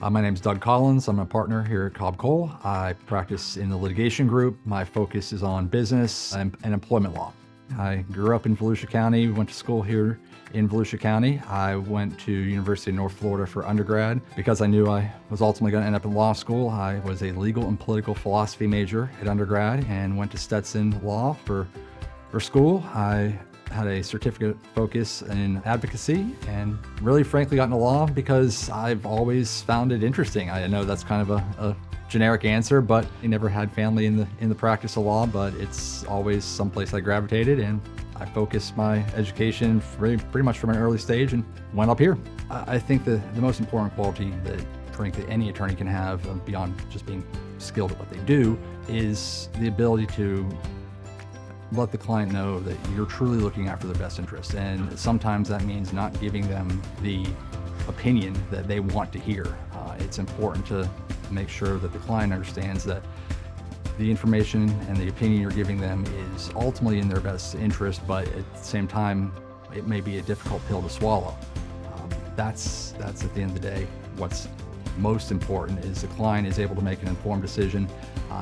My name is Doug Collins. I'm a partner here at Cobb Cole. I practice in the litigation group. My focus is on business and employment law. I grew up in Volusia County, went to school here in Volusia County. I went to University of North Florida for undergrad. Because I knew I was ultimately going to end up in law school, I was a legal and political philosophy major at undergrad and went to Stetson Law for school. I had a certificate focus in advocacy and really frankly got into law because I've always found it interesting. I know that's kind of a generic answer, but I never had family in the practice of law, but it's always someplace I gravitated, and I focused my education pretty much from an early stage and went up here. I think the most important quality that frankly any attorney can have beyond just being skilled at what they do is the ability to let the client know that you're truly looking after their best interest. And sometimes that means not giving them the opinion that they want to hear. It's important to make sure that the client understands that the information and the opinion you're giving them is ultimately in their best interest, but at the same time, it may be a difficult pill to swallow. That's at the end of the day, what's most important is the client is able to make an informed decision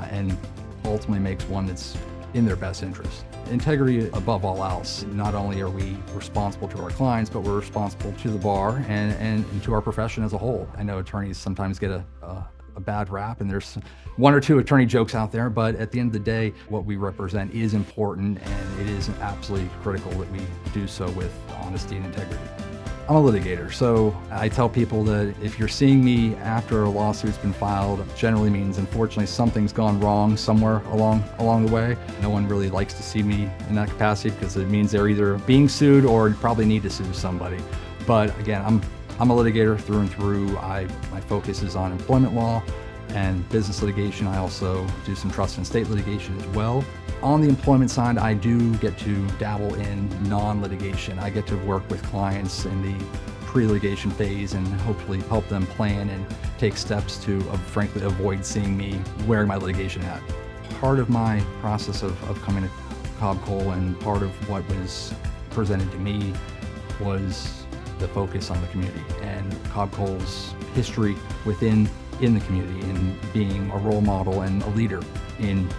and ultimately makes one that's in their best interest. Integrity above all else. Not only are we responsible to our clients, but we're responsible to the bar and to our profession as a whole. I know attorneys sometimes get a bad rap, and there's one or two attorney jokes out there, but at the end of the day, what we represent is important, and it is absolutely critical that we do so with honesty and integrity. I'm a litigator, so I tell people that if you're seeing me after a lawsuit's been filed, it generally means, unfortunately, something's gone wrong somewhere along the way. No one really likes to see me in that capacity because it means they're either being sued or probably need to sue somebody. But again, I'm a litigator through and through. My focus is on employment law and business litigation. I also do some trust and estate litigation as well. On the employment side, I do get to dabble in non-litigation. I get to work with clients in the pre-litigation phase and hopefully help them plan and take steps to, frankly, avoid seeing me wearing my litigation hat. Part of my process of coming to Cobb Cole and part of what was presented to me was the focus on the community and Cobb Cole's history in the community and being a role model and a leader in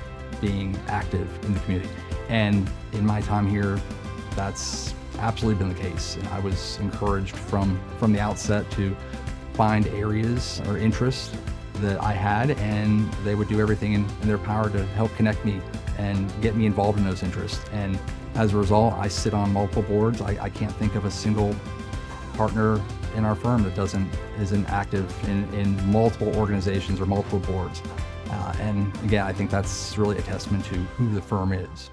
being active in the community. And in my time here, that's absolutely been the case. And I was encouraged from the outset to find areas or interests that I had, and they would do everything in their power to help connect me and get me involved in those interests. And as a result, I sit on multiple boards. I can't think of a single partner in our firm that isn't active in multiple organizations or multiple boards. And again, I think that's really a testament to who the firm is.